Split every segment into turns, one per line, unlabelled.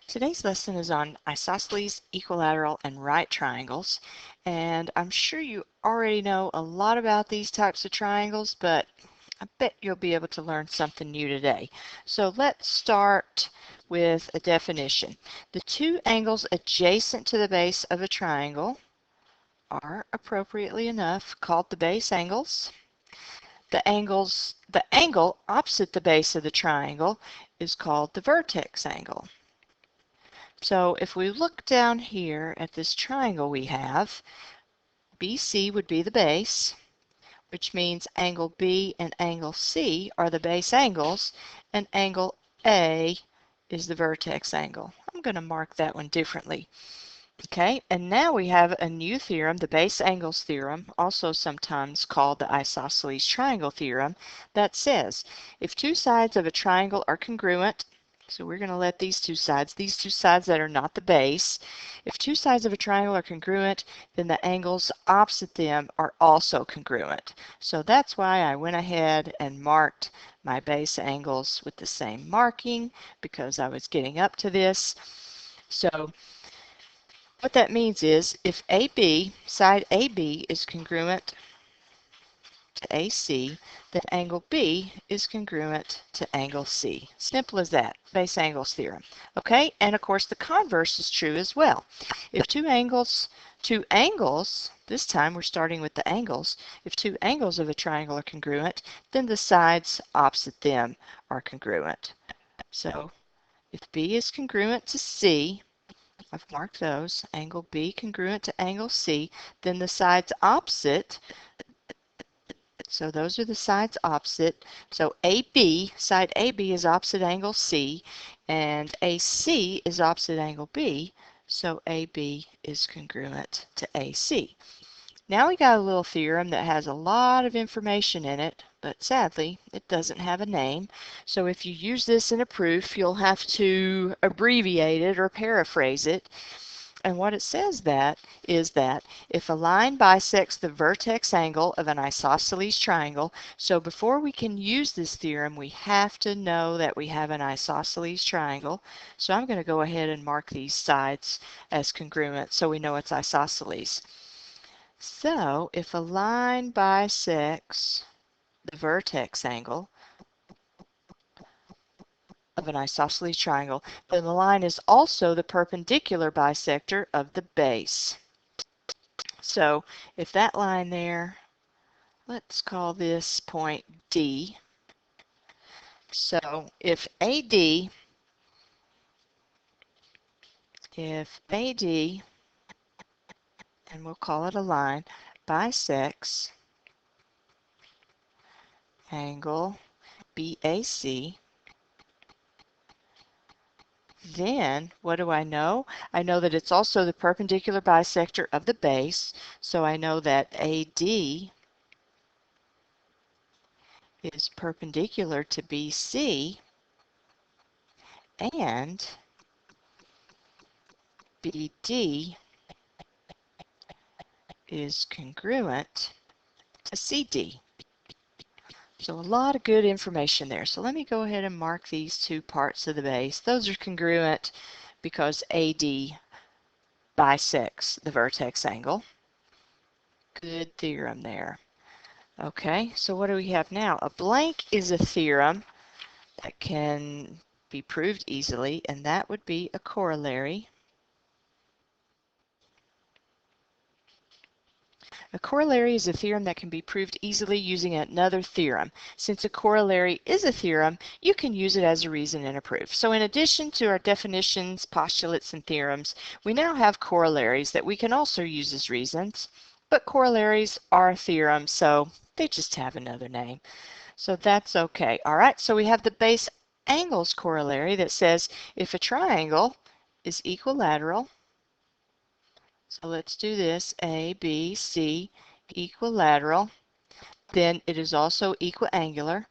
Today's lesson is on isosceles, equilateral, and right triangles. And I'm sure you already know a lot about these types of triangles, but I bet you'll be able to learn something new today. So let's start with a definition. The two angles adjacent to the base of a triangle are, appropriately enough, called the base angles. The angle opposite the base of the triangle is called the vertex angle. So if we look down here at this triangle we have, BC would be the base, which means angle B and angle C are the base angles, and angle A is the vertex angle. I'm going to mark that one differently. Okay, and now we have a new theorem, the base angles theorem, also sometimes called the isosceles triangle theorem, that says if two sides of a triangle are congruent, so we're going to let these two sides that are not the base, if two sides of a triangle are congruent, then the angles opposite them are also congruent. So that's why I went ahead and marked my base angles with the same marking, because I was getting up to this. So what that means is if AB, side AB is congruent to AC, then angle B is congruent to angle C. Simple as that, base angles theorem. Okay, and of course the converse is true as well. If two angles, this time we're starting with the angles, if two angles of a triangle are congruent, then the sides opposite them are congruent. So if B is congruent to C, I've marked those, angle B congruent to angle C, then the sides opposite, so those are the sides opposite. So AB, side AB is opposite angle C, and AC is opposite angle B, so AB is congruent to AC. Now we got a little theorem that has a lot of information in it, but sadly it doesn't have a name. So if you use this in a proof, you'll have to abbreviate it or paraphrase it. And what it says is that if a line bisects the vertex angle of an isosceles triangle, so before we can use this theorem, we have to know that we have an isosceles triangle. So I'm going to go ahead and mark these sides as congruent so we know it's isosceles. So if a line bisects the vertex angle of an isosceles triangle, then the line is also the perpendicular bisector of the base. So if that line there, let's call this point D. So if AD, and we'll call it a line, bisects angle BAC, then what do I know? I know that it's also the perpendicular bisector of the base, so I know that AD is perpendicular to BC, and BD is congruent to CD. So a lot of good information there. So let me go ahead and mark these two parts of the base. Those are congruent because AD bisects the vertex angle. Good theorem there. Okay, so what do we have now? A blank is a theorem that can be proved easily, and that would be a corollary. A corollary is a theorem that can be proved easily using another theorem. Since a corollary is a theorem, you can use it as a reason in a proof. So in addition to our definitions, postulates, and theorems, we now have corollaries that we can also use as reasons. But corollaries are theorems, so they just have another name. So that's okay. All right, so we have the base angles corollary that says if a triangle is equilateral, so let's do this, A, B, C, equilateral, then it is also equiangular.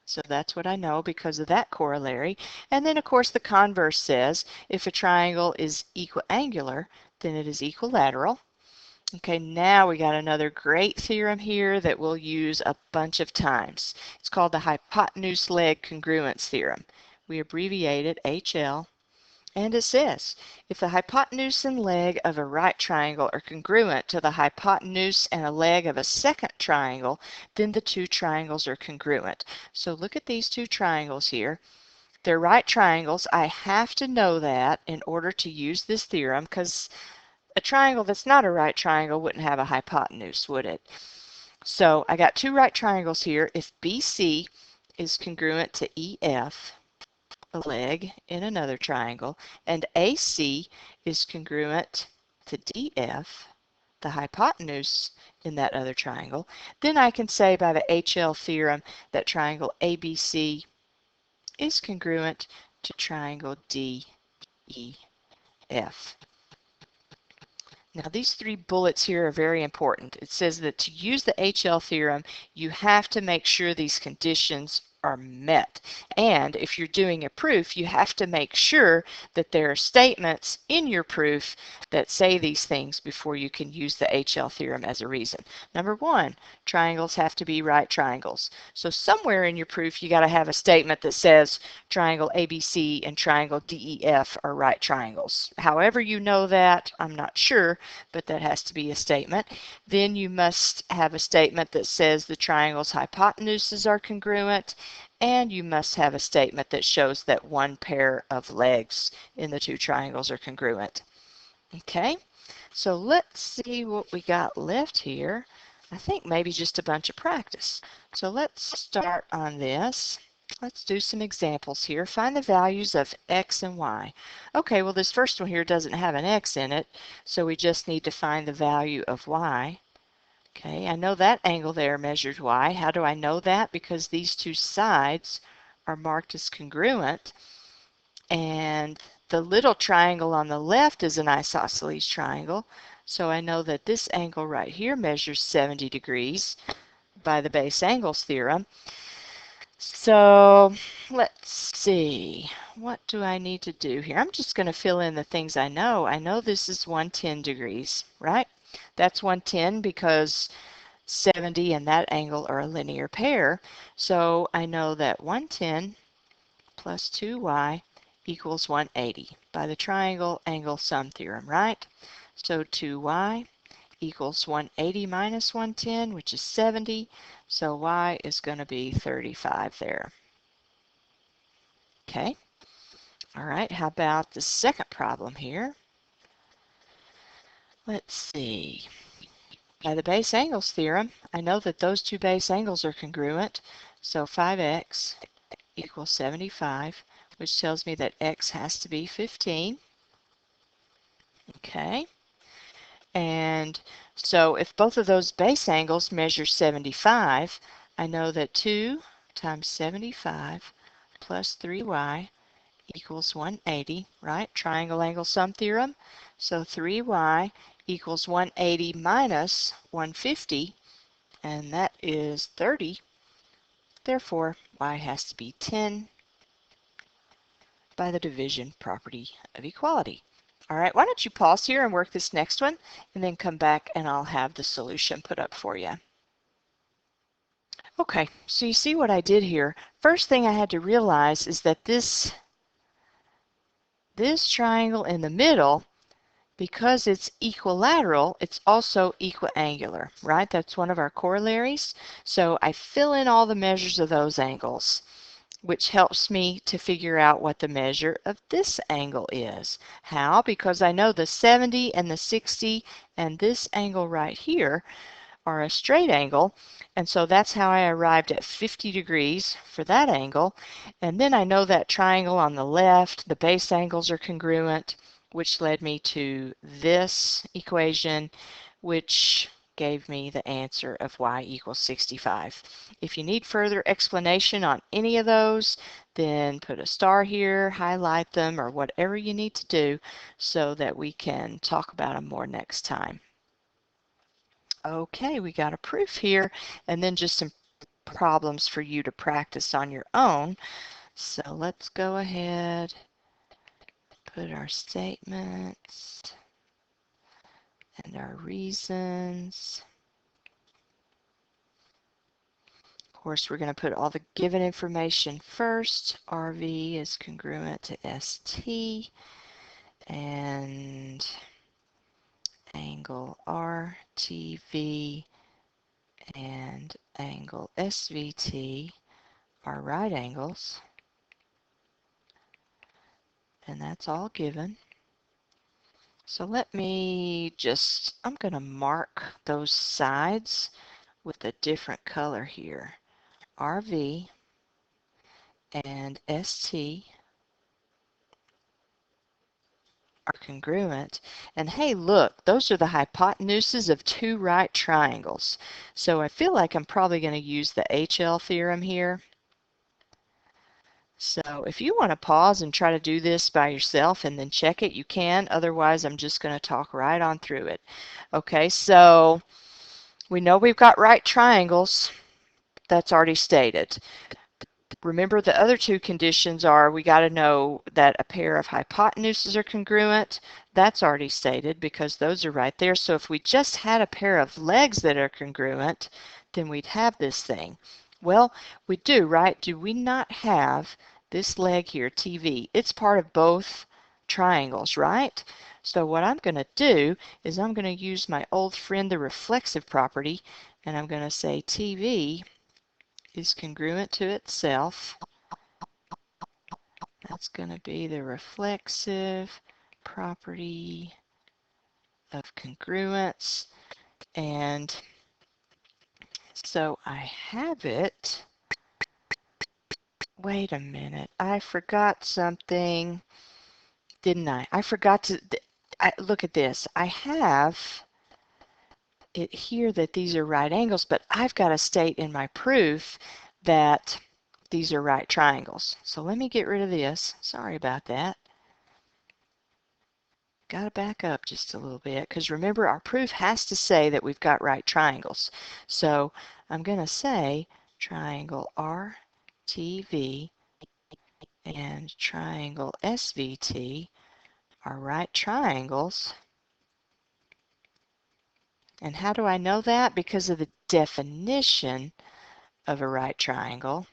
So that's what I know because of that corollary. And then of course the converse says if a triangle is equiangular, then it is equilateral. Okay, now we got another great theorem here that we'll use a bunch of times. It's called the hypotenuse leg congruence theorem. We abbreviate it HL. And it says, if the hypotenuse and leg of a right triangle are congruent to the hypotenuse and a leg of a second triangle, then the two triangles are congruent. So look at these two triangles here. They're right triangles. I have to know that in order to use this theorem, because a triangle that's not a right triangle wouldn't have a hypotenuse, would it? So I got two right triangles here. If BC is congruent to EF, a leg in another triangle, and AC is congruent to DF, the hypotenuse in that other triangle, then I can say by the HL theorem that triangle ABC is congruent to triangle DEF. Now these three bullets here are very important. It says that to use the HL theorem, you have to make sure these conditions are met. And if you're doing a proof, you have to make sure that there are statements in your proof that say these things before you can use the HL theorem as a reason. Number one, triangles have to be right triangles. So somewhere in your proof, you got to have a statement that says triangle ABC and triangle DEF are right triangles. However you know that, I'm not sure, but that has to be a statement. Then you must have a statement that says the triangle's hypotenuses are congruent, and you must have a statement that shows that one pair of legs in the two triangles are congruent. Okay, so let's see what we got left here. I think maybe just a bunch of practice. So let's start on this. Let's do some examples here. Find the values of x and y. Okay, well this first one here doesn't have an x in it, so we just need to find the value of y. Okay, I know that angle there measures y. How do I know that? Because these two sides are marked as congruent, and the little triangle on the left is an isosceles triangle, so I know that this angle right here measures 70 degrees by the base angles theorem. So let's see, what do I need to do here? I'm just going to fill in the things I know. I know this is 110 degrees, right? That's 110 because 70 and that angle are a linear pair. So I know that 110 plus 2y equals 180 by the triangle angle sum theorem, right? So 2y equals 180 minus 110, which is 70. So y is going to be 35 there. Okay. All right. How about the second problem here? Let's see. By the base angles theorem, I know that those two base angles are congruent. So 5x equals 75, which tells me that x has to be 15. Okay. And so if both of those base angles measure 75, I know that 2 times 75 plus 3y equals 180, right? Triangle angle sum theorem. So 3y equals 180 minus 150, and that is 30. Therefore, y has to be 10 by the division property of equality. All right, why don't you pause here and work this next one, and then come back and I'll have the solution put up for you. Okay, so you see what I did here. First thing I had to realize is that this triangle in the middle, because it's equilateral, it's also equiangular, right? That's one of our corollaries. So I fill in all the measures of those angles, which helps me to figure out what the measure of this angle is. How? Because I know the 70 and the 60 and this angle right here are a straight angle, and so that's how I arrived at 50 degrees for that angle. And then I know that triangle on the left, the base angles are congruent, which led me to this equation, which gave me the answer of y equals 65. If you need further explanation on any of those, then put a star here, highlight them, or whatever you need to do so that we can talk about them more next time. Okay, we got a proof here, and then just some problems for you to practice on your own. So let's go ahead, put our statements and our reasons. course, we're going to put all the given information first. RV is congruent to ST, and angle RTV and angle SVT are right angles, and that's all given. So let me just, I'm going to mark those sides with a different color here. RV and ST are congruent. And hey, look, those are the hypotenuses of two right triangles. So I feel like I'm probably going to use the Hl theorem here. So if you want to pause and try to do this by yourself and then check it, you can. Otherwise, I'm just going to talk right on through it. Okay, so we know we've got right triangles. That's already stated. Remember, the other two conditions are we got to know that a pair of hypotenuses are congruent. That's already stated because those are right there. So if we just had a pair of legs that are congruent, then we'd have this thing. Well, we do, right? Do we not have this leg here, TV? It's part of both triangles, right? So what I'm going to do is I'm going to use my old friend, the reflexive property, and I'm going to say TV is congruent to itself. That's going to be the reflexive property of congruence. And so I have it. Wait a minute. I forgot something, didn't I? I forgot to look at this. I have it here that these are right angles, but I've got to state in my proof that these are right triangles. So let me get rid of this. Sorry about that. Got to back up just a little bit because remember our proof has to say that we've got right triangles. So I'm going to say triangle RTV and triangle SVT are right triangles. And how do I know that? Because of the definition of a right triangle.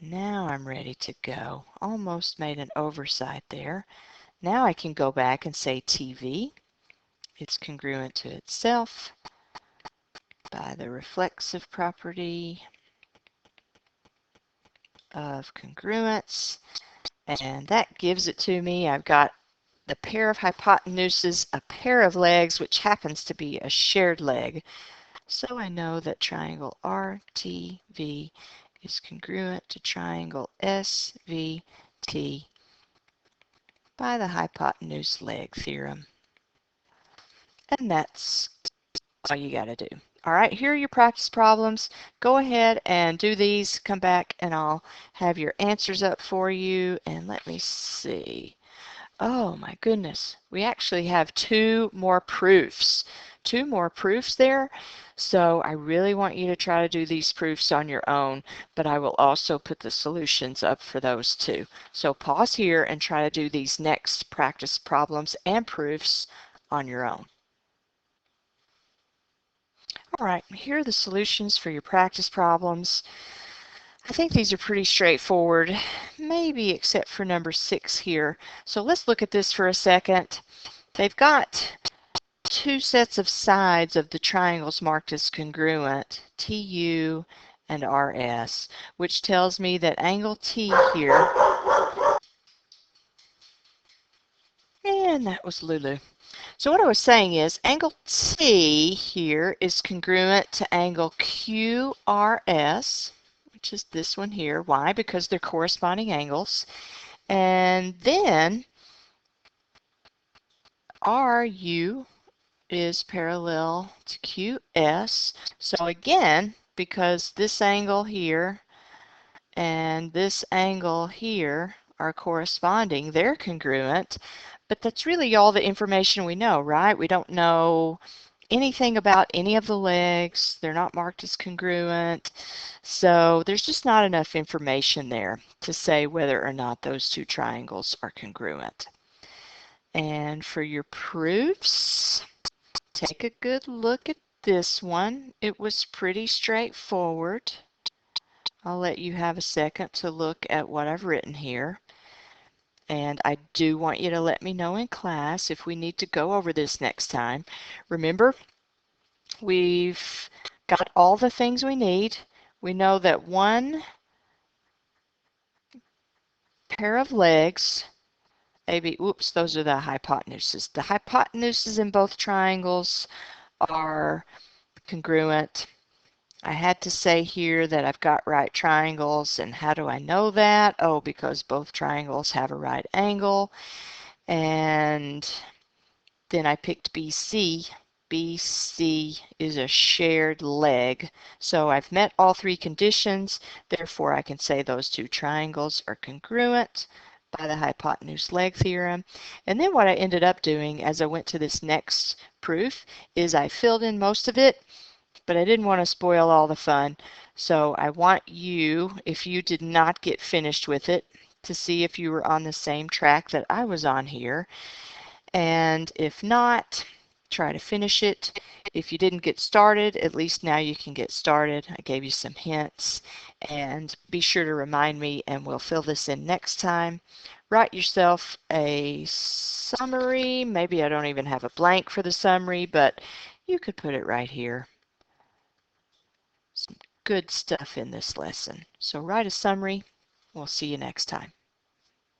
Now I'm ready to go. Almost made an oversight there. Now I can go back and say TV. It's congruent to itself by the reflexive property of congruence. And that gives it to me. I've got the pair of hypotenuses, a pair of legs, which happens to be a shared leg. So I know that triangle RTV is congruent to triangle SVT by the hypotenuse leg theorem. And that's all you got to do. All right, here are your practice problems. Go ahead and do these. Come back and I'll have your answers up for you. And let me see. Oh my goodness, we actually have two more proofs. Two more proofs there. So I really want you to try to do these proofs on your own, but I will also put the solutions up for those too. So pause here and try to do these next practice problems and proofs on your own. All right, here are the solutions for your practice problems. I think these are pretty straightforward, maybe except for number 6 here. So let's look at this for a second. They've got two sets of sides of the triangles marked as congruent, TU and RS, which tells me that angle T here, and that was Lulu. So what I was saying is angle T here is congruent to angle QRS, which is this one here. Why? Because they're corresponding angles. And then RU is parallel to QS. So again, because this angle here and this angle here are corresponding, they're congruent. But that's really all the information we know, right? We don't know anything about any of the legs. They're not marked as congruent. So there's just not enough information there to say whether or not those two triangles are congruent. And for your proofs, take a good look at this one, it was pretty straightforward. I'll let you have a second to look at what I've written here. And I do want you to let me know in class if we need to go over this next time. Remember, we've got all the things we need. We know that one pair of legs, maybe, oops, those are the hypotenuses. The hypotenuses in both triangles are congruent. I had to say here that I've got right triangles, and how do I know that? Oh, because both triangles have a right angle, and then I picked BC. BC is a shared leg, so I've met all three conditions, therefore I can say those two triangles are congruent by the hypotenuse leg theorem. And then what I ended up doing as I went to this next proof is I filled in most of it, but I didn't want to spoil all the fun. So I want you, if you did not get finished with it, to see if you were on the same track that I was on here. And if not, try to finish it. If you didn't get started, at least now you can get started. I gave you some hints. And be sure to remind me, and we'll fill this in next time. Write yourself a summary. Maybe I don't even have a blank for the summary, but you could put it right here. Some good stuff in this lesson. So write a summary. We'll see you next time.